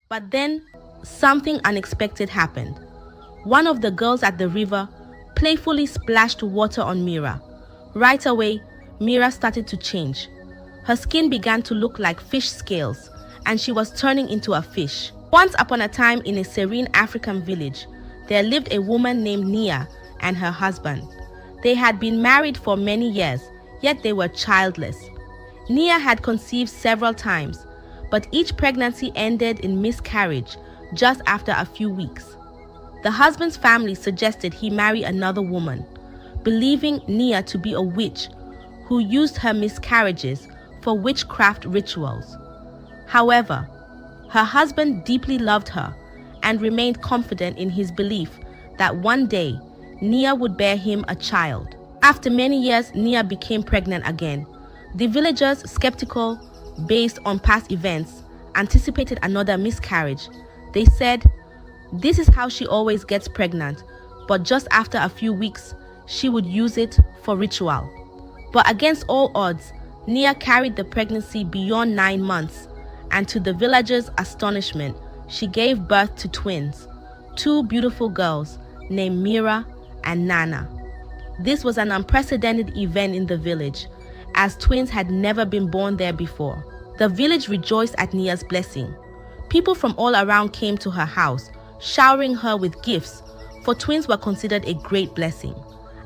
But then, something unexpected happened. One of the girls at the river playfully splashed water on Mira. Right away, Mira started to change. Her skin began to look like fish scales, and she was turning into a fish. Once upon a time, in a serene African village, there lived a woman named Nia and her husband. They had been married for many years, yet they were childless. Nia had conceived several times, but each pregnancy ended in miscarriage just after a few weeks. The husband's family suggested he marry another woman, believing Nia to be a witch who used her miscarriages for witchcraft rituals. However, her husband deeply loved her and remained confident in his belief that one day Nia would bear him a child. After many years, Nia became pregnant again. The villagers, skeptical based on past events, anticipated another miscarriage. They said, "This is how she always gets pregnant, but just after a few weeks, she would use it for ritual." But against all odds, Nia carried the pregnancy beyond 9 months, and to the villagers' astonishment, she gave birth to twins, 2 beautiful girls named Mira and Nana. This was an unprecedented event in the village, as twins had never been born there before. The village rejoiced at Nia's blessing. People from all around came to her house, showering her with gifts, for twins were considered a great blessing.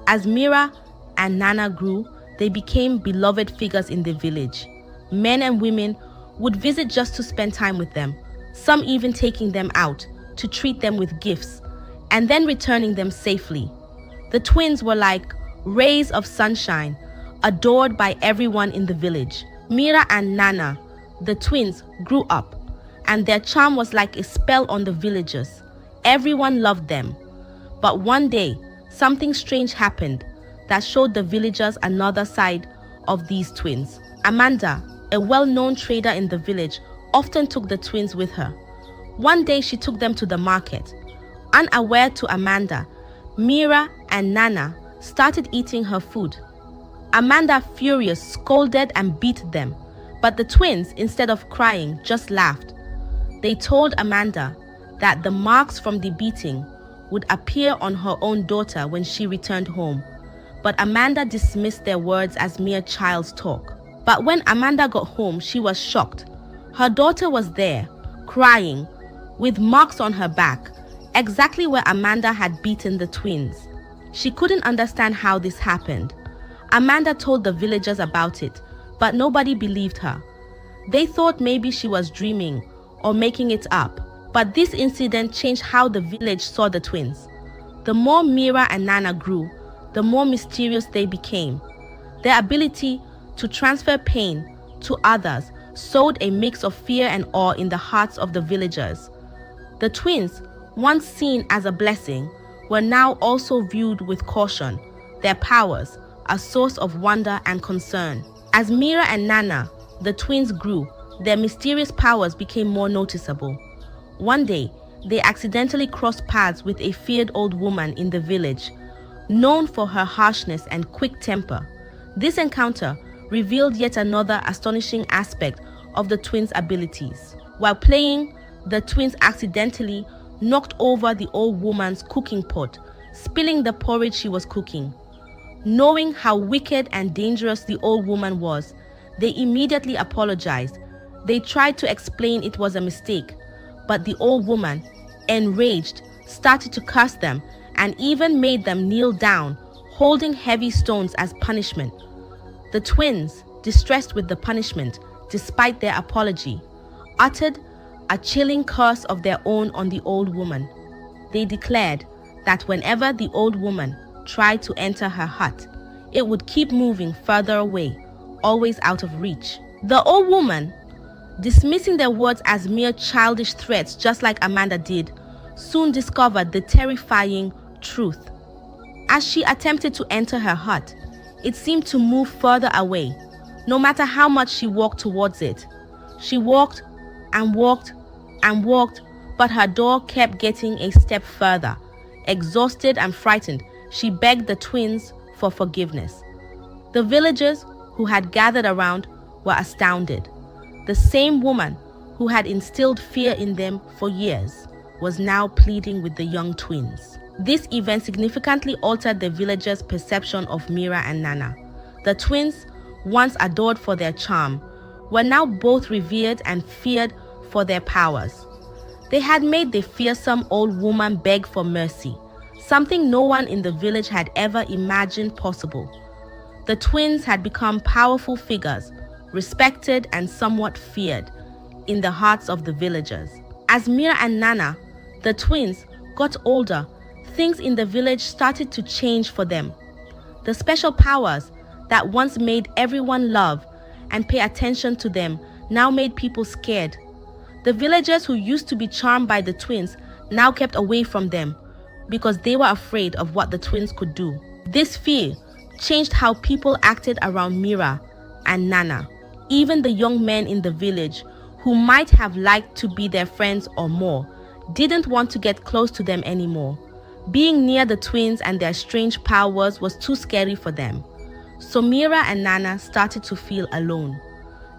As Mira and Nana grew, they became beloved figures in the village. Men and women would visit just to spend time with them, some even taking them out to treat them with gifts, and then returning them safely. The twins were like rays of sunshine, adored by everyone in the village. Mira and Nana, the twins, grew up, and their charm was like a spell on the villagers. Everyone loved them. But one day, something strange happened that showed the villagers another side of these twins. Amanda, a well-known trader in the village, often took the twins with her. One day she took them to the market. Unaware to Amanda, Mira and Nana started eating her food. Amanda, furious, scolded and beat them, but the twins, instead of crying, just laughed. They told Amanda that the marks from the beating would appear on her own daughter when she returned home, but Amanda dismissed their words as mere child's talk. But when Amanda got home, she was shocked. Her daughter was there, crying, with marks on her back, exactly where Amanda had beaten the twins. She couldn't understand how this happened. Amanda told the villagers about it, but nobody believed her. They thought maybe she was dreaming or making it up. But this incident changed how the village saw the twins. The more Mira and Nana grew, the more mysterious they became. Their ability to transfer pain to others sowed a mix of fear and awe in the hearts of the villagers. The twins, once seen as a blessing, were now also viewed with caution, their powers a source of wonder and concern. As Mira and Nana, the twins, grew, their mysterious powers became more noticeable. One day, they accidentally crossed paths with a feared old woman in the village, known for her harshness and quick temper. This encounter revealed yet another astonishing aspect of the twins' abilities. While playing, the twins accidentally knocked over the old woman's cooking pot, spilling the porridge she was cooking. Knowing how wicked and dangerous the old woman was, they immediately apologized. They tried to explain it was a mistake, but the old woman, enraged, started to curse them and even made them kneel down, holding heavy stones as punishment. The twins, distressed with the punishment, despite their apology, uttered a chilling curse of their own on the old woman. They declared that whenever the old woman tried to enter her hut, it would keep moving further away, always out of reach. The old woman, dismissing their words as mere childish threats just like Amanda did, soon discovered the terrifying truth. As she attempted to enter her hut, it seemed to move further away, no matter how much she walked towards it. She walked and walked and walked, but her door kept getting a step further. Exhausted and frightened, she begged the twins for forgiveness. The villagers who had gathered around were astounded. The same woman who had instilled fear in them for years, was now pleading with the young twins. This event significantly altered the villagers' perception of Mira and Nana. The twins, once adored for their charm, were now both revered and feared for their powers. They had made the fearsome old woman beg for mercy, something no one in the village had ever imagined possible. The twins had become powerful figures, respected and somewhat feared in the hearts of the villagers. As Mira and Nana, the twins, got older, things in the village started to change for them. The special powers that once made everyone love and pay attention to them now made people scared. The villagers who used to be charmed by the twins now kept away from them because they were afraid of what the twins could do. This fear changed how people acted around Mira and Nana. Even the young men in the village, who might have liked to be their friends or more, didn't want to get close to them anymore. Being near the twins and their strange powers was too scary for them. So Mira and Nana started to feel alone.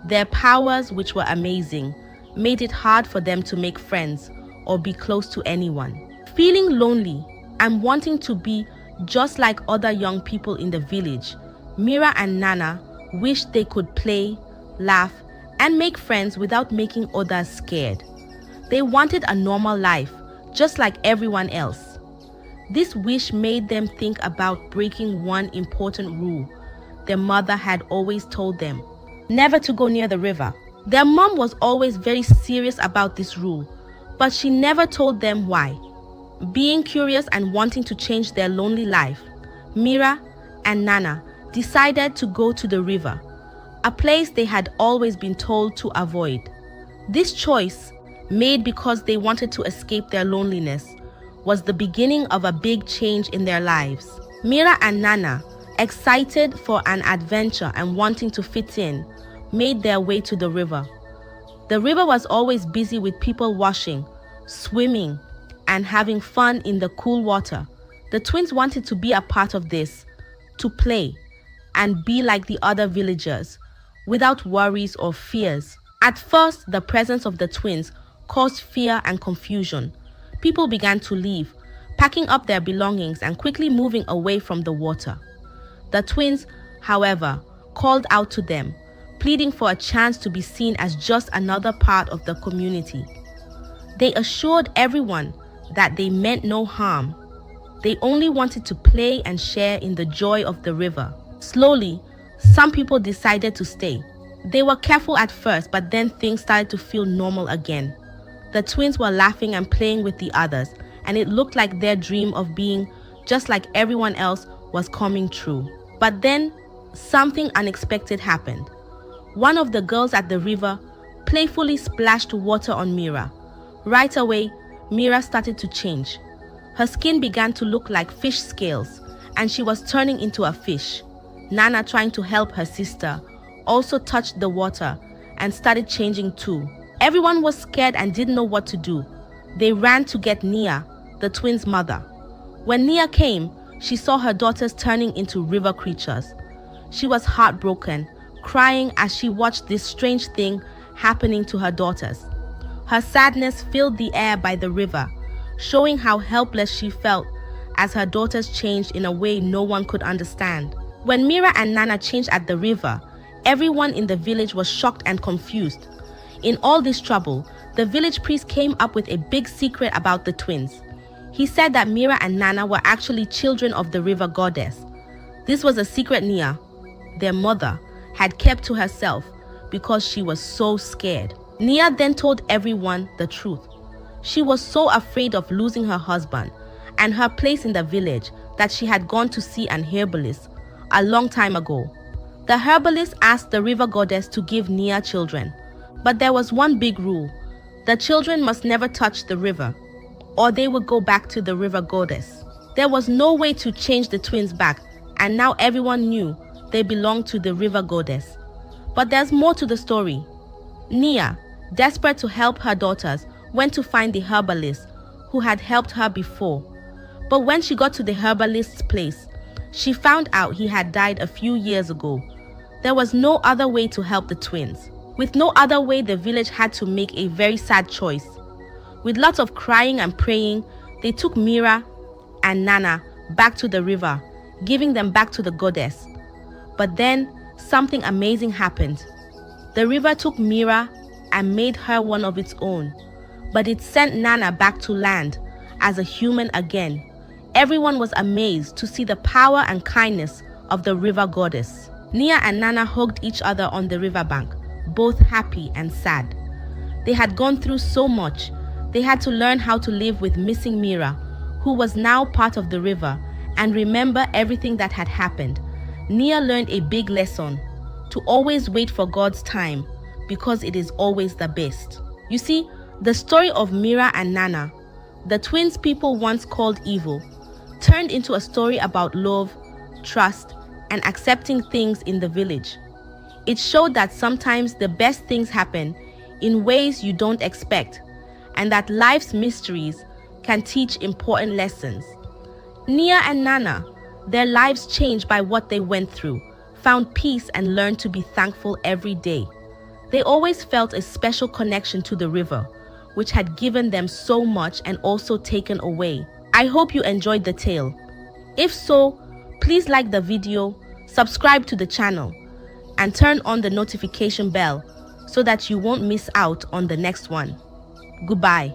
Their powers, which were amazing, made it hard for them to make friends or be close to anyone. Feeling lonely and wanting to be just like other young people in the village, Mira and Nana wished they could play, laugh, and make friends without making others scared. They wanted a normal life, just like everyone else. This wish made them think about breaking one important rule their mother had always told them: never to go near the river. Their mom was always very serious about this rule, but she never told them why. Being curious and wanting to change their lonely life, Mira and Nana decided to go to the river, a place they had always been told to avoid. This choice, made because they wanted to escape their loneliness, was the beginning of a big change in their lives. Mira and Nana, excited for an adventure and wanting to fit in, made their way to the river. The river was always busy with people washing, swimming, and having fun in the cool water. The twins wanted to be a part of this, to play and be like the other villagers, without worries or fears. At first, the presence of the twins caused fear and confusion. People began to leave, packing up their belongings and quickly moving away from the water. The twins, however, called out to them, pleading for a chance to be seen as just another part of the community. They assured everyone that they meant no harm. They only wanted to play and share in the joy of the river. Slowly, some people decided to stay. They were careful at first, but then things started to feel normal again. The twins were laughing and playing with the others, and it looked like their dream of being just like everyone else was coming true. But then, something unexpected happened. One of the girls at the river playfully splashed water on Mira. Right away, Mira started to change. Her skin began to look like fish scales, and she was turning into a fish. Nana, trying to help her sister, also touched the water and started changing too. Everyone was scared and didn't know what to do. They ran to get Nia, the twins' mother. When Nia came, she saw her daughters turning into river creatures. She was heartbroken, crying as she watched this strange thing happening to her daughters. Her sadness filled the air by the river, showing how helpless she felt as her daughters changed in a way no one could understand. When Mira and Nana changed at the river, everyone in the village was shocked and confused. In all this trouble, the village priest came up with a big secret about the twins. He said that Mira and Nana were actually children of the river goddess. This was a secret Nia, their mother, had kept to herself because she was so scared. Nia then told everyone the truth. She was so afraid of losing her husband and her place in the village that she had gone to see an herbalist a long time ago. The herbalist asked the river goddess to give Nia children, but there was one big rule. The children must never touch the river, or they would go back to the river goddess. There was no way to change the twins back, and now everyone knew they belonged to the river goddess. But there's more to the story. Nia, desperate to help her daughters, went to find the herbalist who had helped her before. But when she got to the herbalist's place, she found out he had died a few years ago. There was no other way to help the twins. With no other way, the village had to make a very sad choice. With lots of crying and praying, they took Mira and Nana back to the river, giving them back to the goddess. But then something amazing happened. The river took Mira and made her one of its own, but it sent Nana back to land as a human again. Everyone was amazed to see the power and kindness of the river goddess. Nia and Nana hugged each other on the riverbank, both happy and sad. They had gone through so much. They had to learn how to live with missing Mira, who was now part of the river, and remember everything that had happened. Nia learned a big lesson: to always wait for God's time, because it is always the best. You see, the story of Mira and Nana, the twins people once called evil, turned into a story about love, trust, and accepting things in the village. It showed that sometimes the best things happen in ways you don't expect, and that life's mysteries can teach important lessons. Nia and Nana, their lives changed by what they went through, found peace and learned to be thankful every day. They always felt a special connection to the river, which had given them so much and also taken away. I hope you enjoyed the tale. If so, please like the video, subscribe to the channel, and turn on the notification bell so that you won't miss out on the next one. Goodbye.